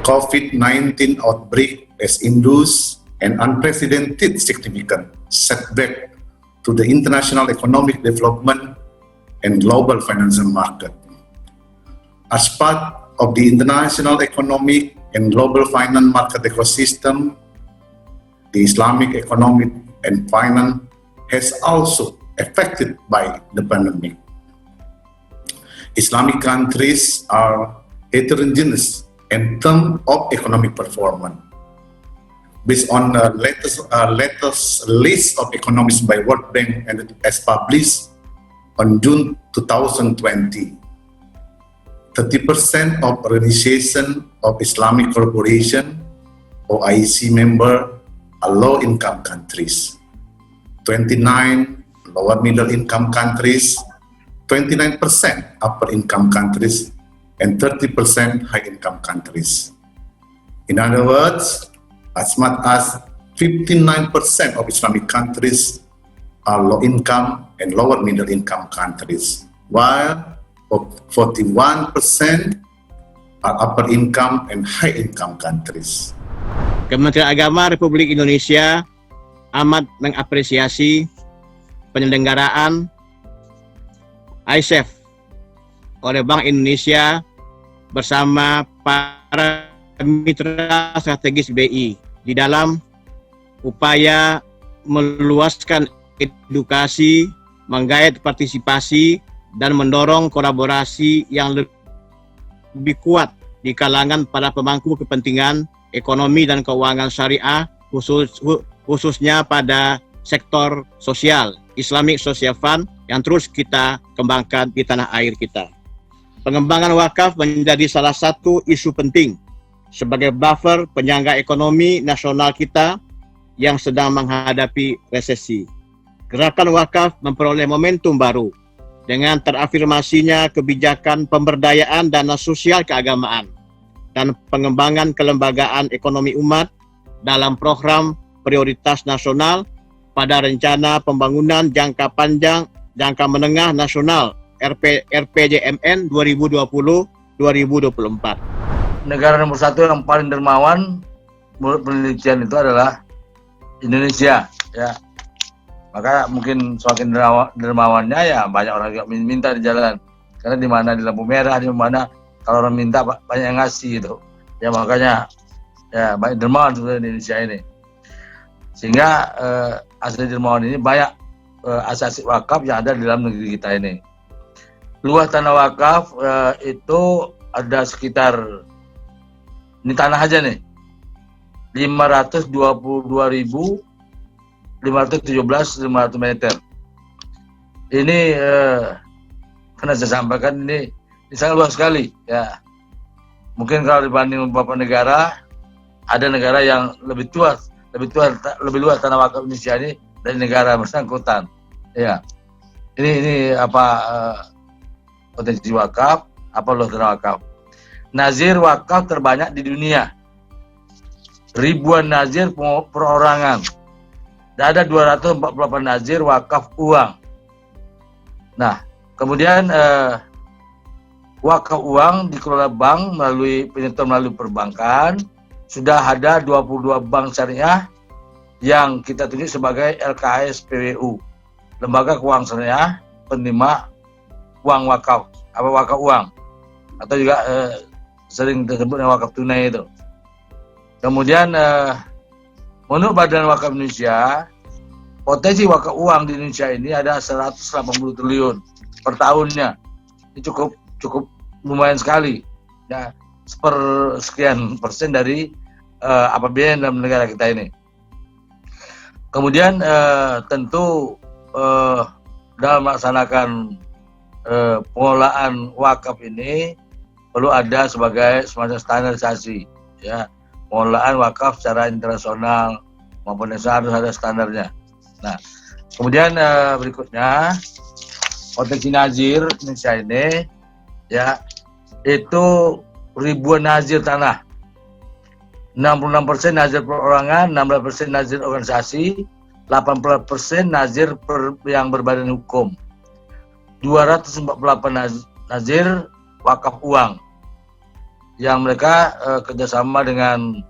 COVID-19 outbreak has induced an unprecedented significant setback to the international economic development and global financial market. As part of the international economic and global finance market ecosystem, the Islamic economic and finance has also affected by the pandemic. Islamic countries are heterogeneous in terms of economic performance. Based on the latest list of economists by World Bank and as published on June 2020, 30% of Organization of Islamic Cooperation (OIC) member are low-income countries, 29 lower middle-income countries, 29% upper-income countries, and 30% high-income countries. In other words, as much as 59% of Islamic countries are low-income and lower middle-income countries, while 41% are upper-income and high-income countries. Kementerian Agama Republik Indonesia amat mengapresiasi penyelenggaraan ISEF oleh Bank Indonesia bersama para mitra strategis BI di dalam upaya meluaskan edukasi, menggait partisipasi, dan mendorong kolaborasi yang lebih kuat di kalangan para pemangku kepentingan ekonomi dan keuangan syariah, khususnya pada sektor sosial, Islamic Social Fund yang terus kita kembangkan di tanah air kita. Pengembangan wakaf menjadi salah satu isu penting sebagai buffer penyangga ekonomi nasional kita yang sedang menghadapi resesi. Gerakan wakaf memperoleh momentum baru dengan terafirmasinya kebijakan pemberdayaan dana sosial keagamaan dan pengembangan kelembagaan ekonomi umat dalam program prioritas nasional pada rencana pembangunan jangka panjang, jangka menengah nasional RPJMN 2020-2024. Negara nomor satu yang paling dermawan menurut penelitian itu adalah Indonesia, ya. Maka mungkin semakin dermawannya ya banyak orang juga minta di jalan. Karena di mana di lampu merah, di mana kalau orang minta banyak yang ngasih gitu. Ya makanya ya banyak dermawan sebenarnya di Indonesia ini. Sehingga asli dermawan ini banyak asasi wakaf yang ada di dalam negeri kita ini. Luas tanah wakaf itu ada sekitar, ini tanah aja nih, 522.517 meter. Ini karena saya sampaikan ini sangat luas sekali ya. Mungkin kalau dibanding beberapa negara, ada negara yang lebih luas tanah wakaf Indonesia ini dari negara bersangkutan. Ya, ini apa potensi wakaf, apa luas tanah wakaf. Nazir wakaf terbanyak di dunia, ribuan nazir perorangan. Dan ada 248 nazir wakaf uang. Nah, kemudian wakaf uang dikelola bank melalui penyetor melalui perbankan. Sudah ada 22 bank syariah yang kita tunjuk sebagai LKS PWU, Lembaga Keuangan Syariah Penerima Uang Wakaf, apa wakaf uang, atau juga sering disebut wakaf tunai itu. Kemudian menurut Badan Wakaf Indonesia, potensi wakaf uang di Indonesia ini ada 180 triliun per tahunnya. Ini cukup lumayan sekali. Ya, sekian persen dari APBN dalam negara kita ini. Kemudian tentu dalam melaksanakan pengelolaan wakaf ini perlu ada sebagai semacam standarisasi, ya. Pengelolaan wakaf secara internasional maupun nasional harus ada standarnya. Nah, kemudian berikutnya potensi nazir Indonesia ini, ya, itu ribuan nazir tanah, 66% nazir perorangan, 16% nazir organisasi, 80% nazir yang berbadan hukum, 248 nazir wakaf uang. yang mereka kerjasama dengan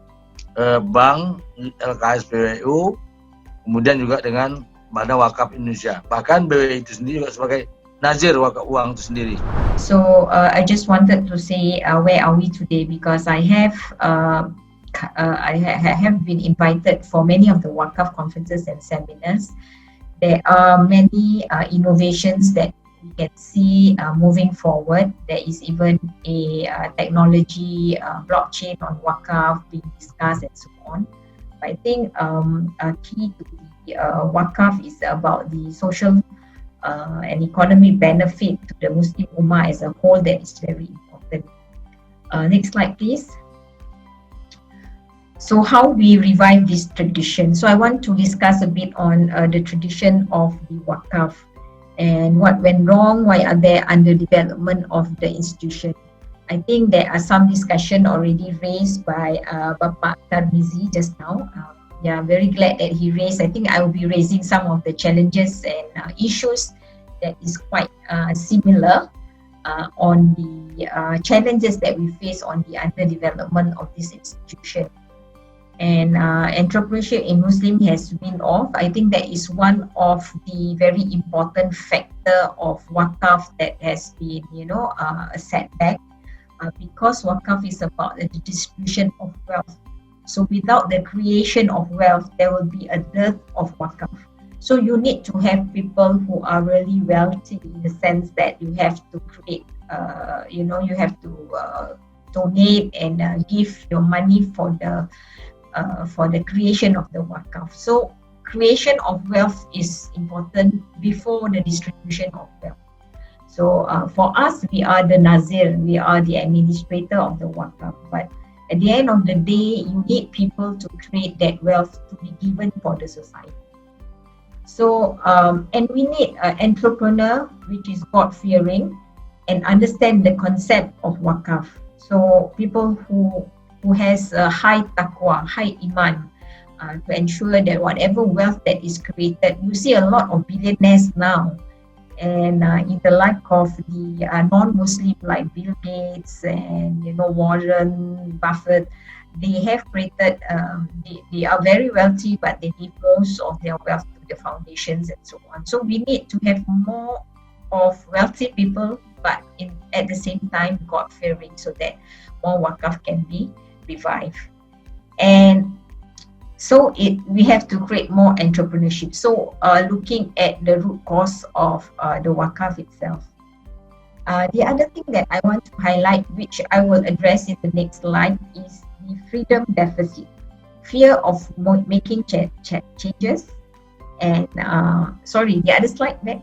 bank LKS PWU, kemudian juga dengan Badan Wakaf Indonesia. Bahkan BWI itu sendiri juga sebagai nazir wakaf uang itu sendiri. So I just wanted to say where are we today, because I have been invited for many of the Wakaf conferences and seminars. There are many innovations that we can see moving forward. There is even a technology blockchain on Wakaf being discussed and so on. But I think a key to the Wakaf is about the social and economic benefit to the Muslim Ummah as a whole that is very important. Next slide, please. So how we revive this tradition. So I want to discuss a bit on the tradition of the Wakaf and what went wrong, why are there underdevelopment of the institution. I think there are some discussion already raised by Bapak Tarmizi just now. Yeah, very glad that he raised. I think I will be raising some of the challenges and issues that is quite similar on the challenges that we face on the underdevelopment of this institution. And entrepreneurship in Muslim has been off. I think that is one of the very important factor of Wakaf that has been, a setback because Wakaf is about the distribution of wealth. So without the creation of wealth, there will be a dearth of Wakaf. So you need to have people who are really wealthy in the sense that you have to create, you have to donate and give your money for the creation of the Wakaf. So creation of wealth is important before the distribution of wealth. So for us, we are the Nazir, we are the administrator of the Wakaf. But at the end of the day, you need people to create that wealth to be given for the society. So, and we need an entrepreneur which is God-fearing and understand the concept of Wakaf. So people who has a high taqwa, high iman, to ensure that whatever wealth that is created, you see a lot of billionaires now, and in the like of the non-Muslim like Bill Gates and Warren Buffett, they have created, they are very wealthy, but they give most of their wealth to the foundations and so on. So we need to have more of wealthy people, but at the same time God-fearing, so that more Wakaf can be revived. And so we have to create more entrepreneurship. So looking at the root cause of the Wakaf itself. The other thing that I want to highlight, which I will address in the next slide, is the freedom deficit, fear of making changes, and the other slide back,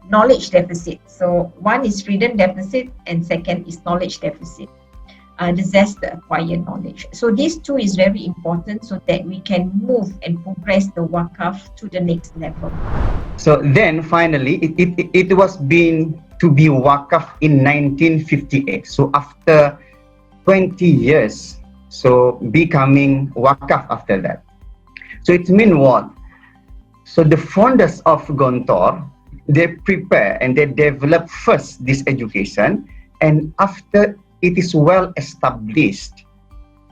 knowledge deficit. So one is freedom deficit and second is knowledge deficit. The zest to acquire knowledge. So these two is very important so that we can move and progress the Wakaf to the next level. So then finally, it was being to be Wakaf in 1958. So after 20 years, so becoming Wakaf after that. So it means what? So the founders of Gontor, they prepare and they develop first this education, and after it is well established,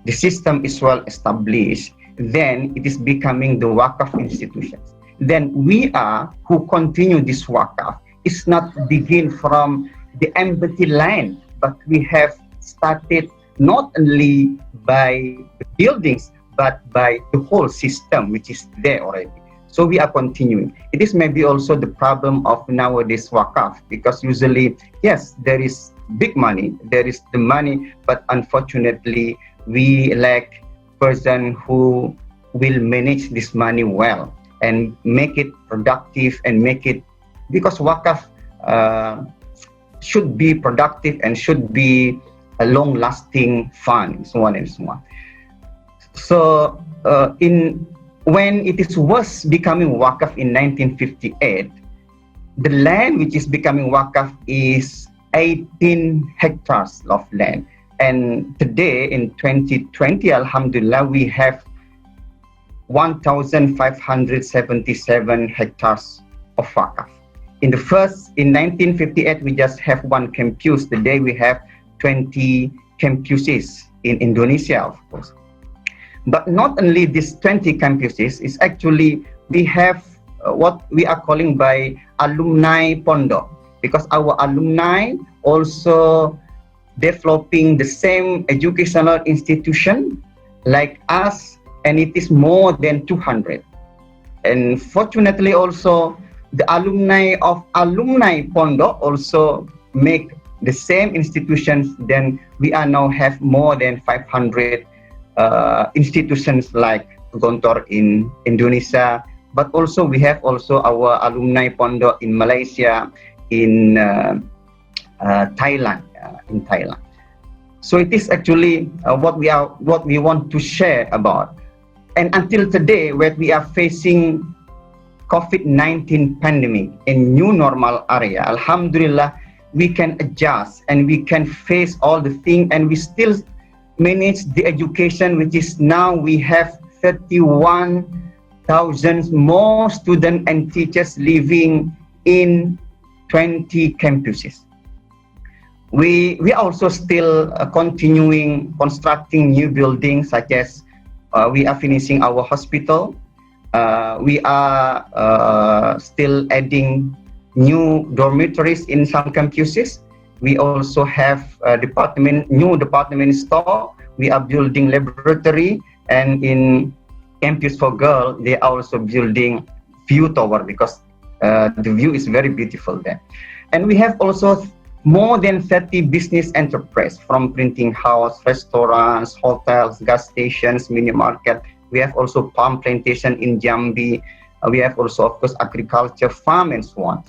the system is well established, then it is becoming the Wakaf institutions. Then we are who continue this Wakaf. It's not begin from the empty land, but we have started not only by the buildings, but by the whole system which is there already. So we are continuing. It is maybe also the problem of nowadays Wakaf, because usually, yes, there is big money, there is the money, but unfortunately we lack person who will manage this money well and make it productive and make it, because Wakaf should be productive and should be a long-lasting fund, so on and so on. So when it was becoming Wakaf in 1958, the land which is becoming Wakaf is 18 hectares of land. And today in 2020, Alhamdulillah, we have 1,577 hectares of Wakaf. In 1958, we just have one campus. Today we have 20 campuses in Indonesia, of course. But not only these 20 campuses, is actually we have what we are calling by alumni pondok, because our alumni also developing the same educational institution like us, and it is more than 200. And fortunately also the alumni of alumni pondok also make the same institutions. Then we are now have more than 500 institutions like Gontor in Indonesia, but also we have also our alumni pondok in Malaysia, in Thailand, So it is actually what we want to share about. And until today, where we are facing COVID-19 pandemic in new normal area, Alhamdulillah, we can adjust and we can face all the things, and we still manage the education, which is now we have 31,000 more students and teachers living in 20 campuses. We also still continuing constructing new buildings, such as we are finishing our hospital. We are still adding new dormitories in some campuses. We also have new department store. We are building laboratory, and in Campus for Girls, they are also building view tower, because the view is very beautiful there. And we have also more than 30 business enterprise, from printing house, restaurants, hotels, gas stations, mini market. We have also palm plantation in Jambi. We have also, of course, agriculture, farm, and so on.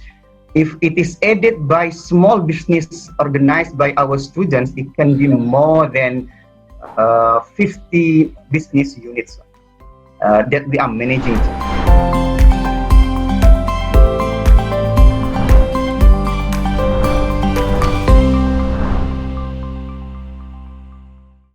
If it is added by small business organized by our students, it can be more than 50 business units that we are managing.